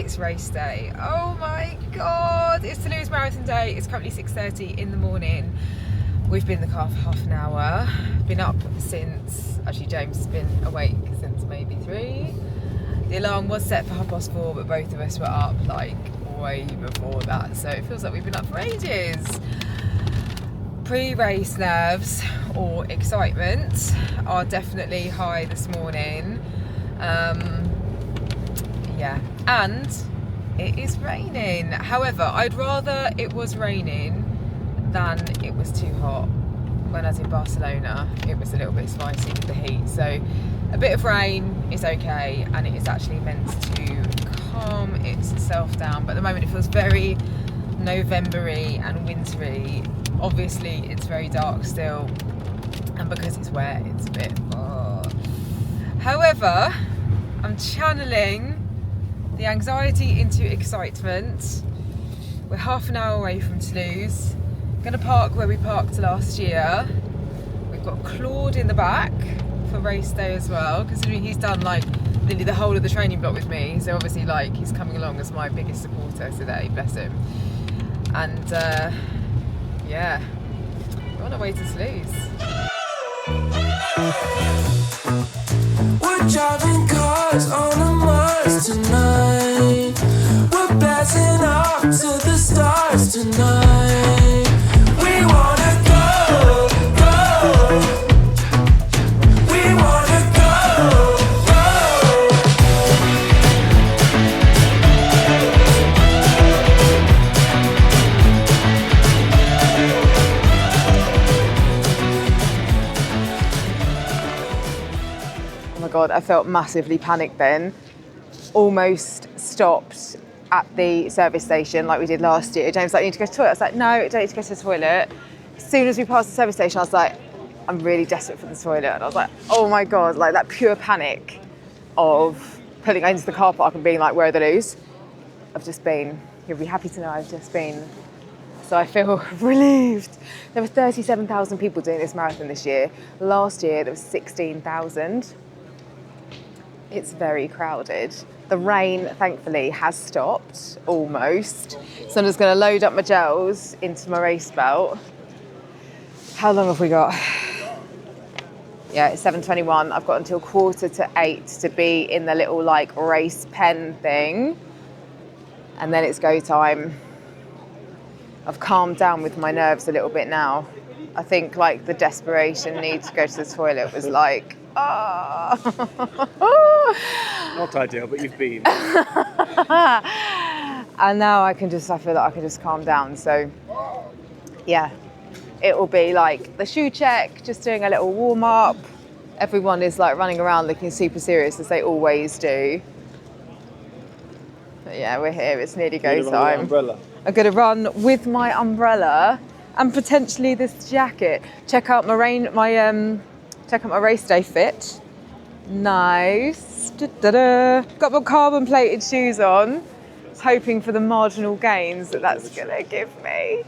it's race day. Oh my God, it's Toulouse Marathon Day. It's currently 6:30 in the morning. We've been in the car for half an hour. Been up since, actually James has been awake since maybe 3. The alarm was set for 4:30, but both of us were up like way before that. So it feels like we've been up for ages. Pre-race nerves or excitement are definitely high this morning. Yeah, and it is raining. However, I'd rather it was raining than it was too hot. When I was in Barcelona, it was a little bit spicy with the heat. So a bit of rain is okay, and it is actually meant to calm itself down. But at the moment it feels very November-y and wintry. Obviously it's very dark still, and because it's wet, it's a bit... However, I'm channeling the anxiety into excitement. We're half an hour away from Toulouse. Gonna park where we parked last year. We've got Claude in the back for race day as well, considering he's done like nearly the whole of the training block with me. So obviously like he's coming along as my biggest supporter today, bless him. And yeah, we're on our way to Toulouse. We're driving cars on a Mars tonight. We're blasting up to the stars tonight. We wanna go, go. We wanna go, go. Oh my God, I felt massively panicked then. Almost stopped at the service station like we did last year. James was like, you need to go to the toilet. I was like, no, I don't need to go to the toilet. As soon as we passed the service station, I was like, I'm really desperate for the toilet. And I was like, oh my God, like that pure panic of pulling into the car park and being like, where are the loos? I've just been, you'll be happy to know I've just been, so I feel relieved. There were 37,000 people doing this marathon this year. Last year, there was 16,000. It's very crowded. The rain, thankfully, has stopped, almost. So I'm just gonna load up my gels into my race belt. How long have we got? Yeah, it's 7:21. I've got until 7:45 to be in the little like race pen thing. And then it's go time. I've calmed down with my nerves a little bit now. I think like the desperation need to go to the toilet was like, ah. Not ideal, but you've been. And now I feel like I can just calm down. So yeah, it will be like the shoe check, just doing a little warm up. Everyone is like running around looking super serious as they always do. But yeah, we're here, it's nearly go time. I'm gonna run with my umbrella and potentially this jacket. Check out my race day fit. Nice. Da-da-da. Got my carbon plated shoes on. Hoping for the marginal gains that's gonna give me.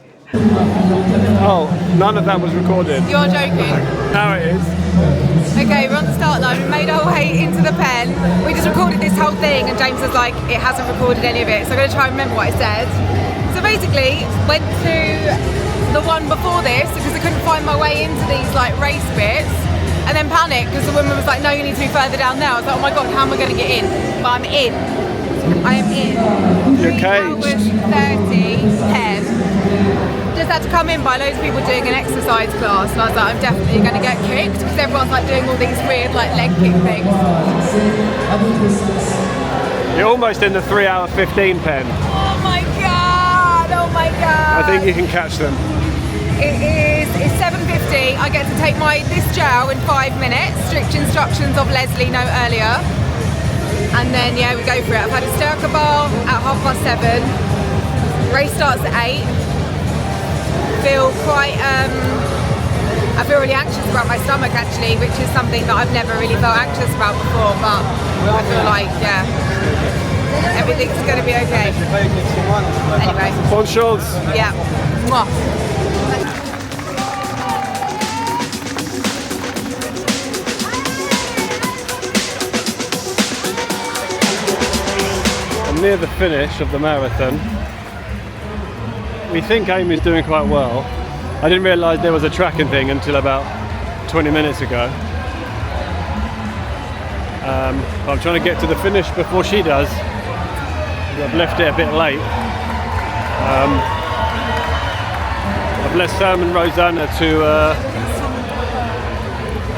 Oh, none of that was recorded. You're joking. Now it is. Okay, we're on the start line. We made our way into the pen. We just recorded this whole thing and James was like, it hasn't recorded any of it. So I'm gonna try and remember what I said. So basically, went to the one before this because I couldn't find my way into these like race bits. And then panicked because the woman was like, no, you need to be further down there. I was like, oh my God, how am I going to get in? But I'm in. I am in. You're 3 hours, 30, 10. Just had to come in by loads of people doing an exercise class. And I was like, I'm definitely going to get kicked because everyone's like doing all these weird like leg kick things. You're almost in the 3 hour 15 pen. Oh my God, oh my God. I think you can catch them. It's 7:50. I get to take this gel in 5 minutes. Strict instructions of Leslie, no earlier. And then yeah, we go for it. I've had a Stärke bar at 7:30. Race starts at 8. I feel really anxious about my stomach actually, which is something that I've never really felt anxious about before. But I feel like yeah, everything's gonna be okay. Anyway. Bon chance. Yeah. Mwah. near the finish of the marathon. We think Amy's doing quite well. I didn't realise there was a tracking thing until about 20 minutes ago. But I'm trying to get to the finish before she does. I've left it a bit late. I've left Sam and Rosanna to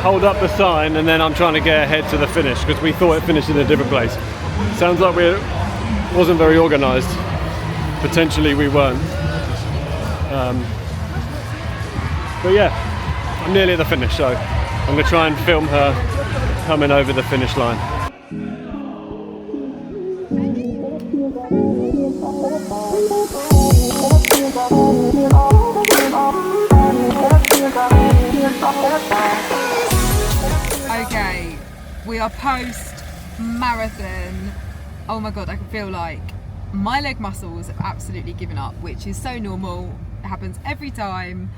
hold up the sign, and then I'm trying to get ahead to the finish because we thought it finished in a different place. Sounds like we wasn't very organised. Potentially we weren't. But yeah, I'm nearly at the finish, so I'm going to try and film her coming over the finish line. Okay, we are post marathon. Oh my god, I can feel like my leg muscles have absolutely given up, which is so normal. It happens every time,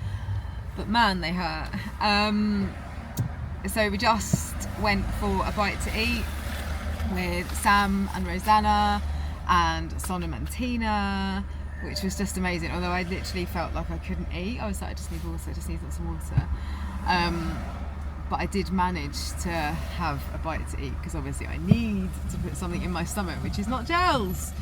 but man, they hurt. So we just went for a bite to eat with Sam and Rosanna and Sonam and Tina, which was just amazing. Although I literally felt like I couldn't eat. I was like, I just need water, I just need lots of water. But I did manage to have a bite to eat because obviously I need to put something in my stomach, which is not gels.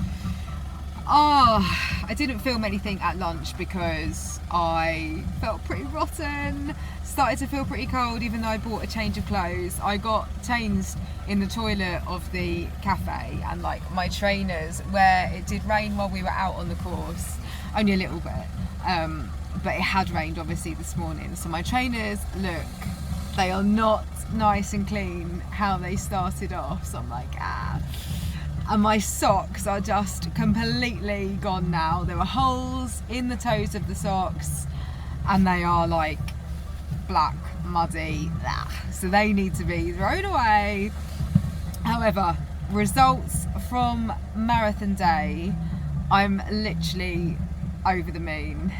I didn't film anything at lunch because I felt pretty rotten, started to feel pretty cold even though I bought a change of clothes. I got changed in the toilet of the cafe, and like my trainers, where it did rain while we were out on the course, only a little bit, but it had rained obviously this morning, so my trainers they are not nice and clean how they started off, so I'm like, and my socks are just completely gone now. There are holes in the toes of the socks and they are like black, muddy, so they need to be thrown away. However, results from marathon day, I'm literally over the moon.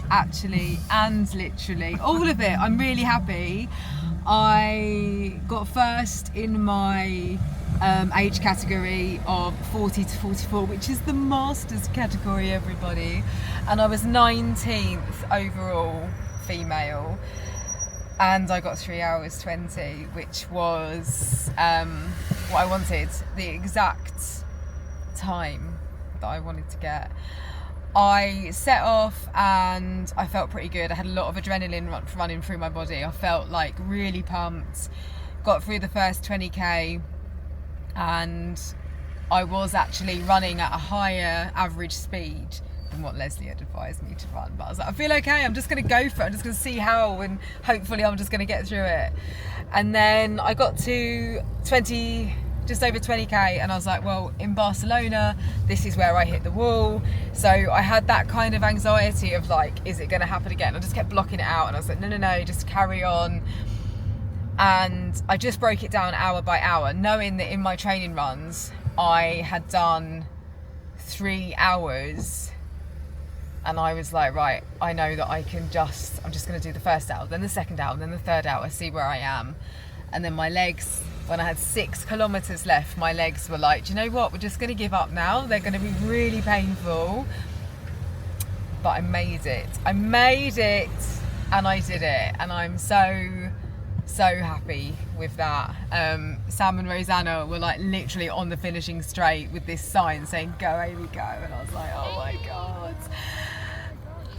Actually and literally, all of it. I'm really happy. I got first in my age category of 40 to 44, which is the masters category, everybody, and I was 19th overall female, and I got 3 hours 20, which was what I wanted, the exact time that I wanted to get. I set off and I felt pretty good. I had a lot of adrenaline running through my body. I felt like really pumped. Got through the first 20k and I was actually running at a higher average speed than what Leslie had advised me to run. But I was like, I feel okay, I'm just going to go for it. I'm just going to see how, and hopefully I'm just going to get through it. And then I got to just over 20k, and I was like, well, in Barcelona, this is where I hit the wall. So I had that kind of anxiety of like, is it going to happen again? I just kept blocking it out, and I was like, no, just carry on. And I just broke it down hour by hour, knowing that in my training runs I had done 3 hours, and I was like, right, I know that I'm just going to do the first hour, then the second hour, then the third hour, see where I am. And then my legs, when I had 6 kilometers left, my legs were like, do you know what, we're just going to give up now, they're going to be really painful. But I made it, and I did it, and I'm so happy with that. Sam and Rosanna were like literally on the finishing straight with this sign saying, go Amy, go, and I was like, oh my god.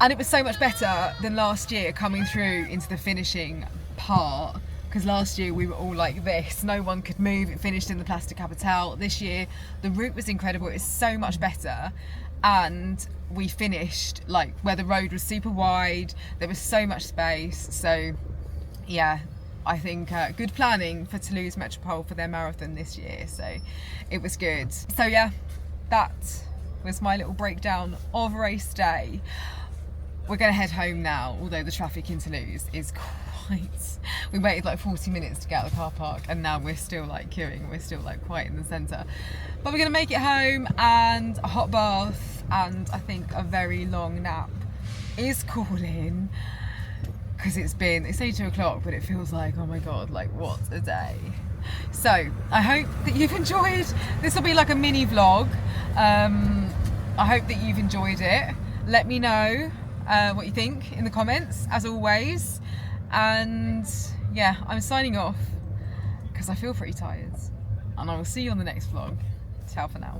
And it was so much better than last year coming through into the finishing part, because last year we were all like this, no one could move, it finished in the Place Capitale. This year the route was incredible, it was so much better, and we finished like where the road was super wide, there was so much space. So yeah, I think good planning for Toulouse Metropole for their marathon this year, so it was good. So yeah, that was my little breakdown of race day. We're going to head home now, although the traffic in Toulouse is quite... We waited like 40 minutes to get out of the car park, and now we're still like queuing, we're still like quite in the centre. But we're going to make it home, and a hot bath and I think a very long nap is calling. Because it's only 2 o'clock, but it feels like, oh my god, like what a day. So I hope that you've enjoyed. This will be like a mini vlog. I hope that you've enjoyed it. Let me know what you think in the comments, as always. And yeah, I'm signing off because I feel pretty tired. And I will see you on the next vlog. Ciao for now.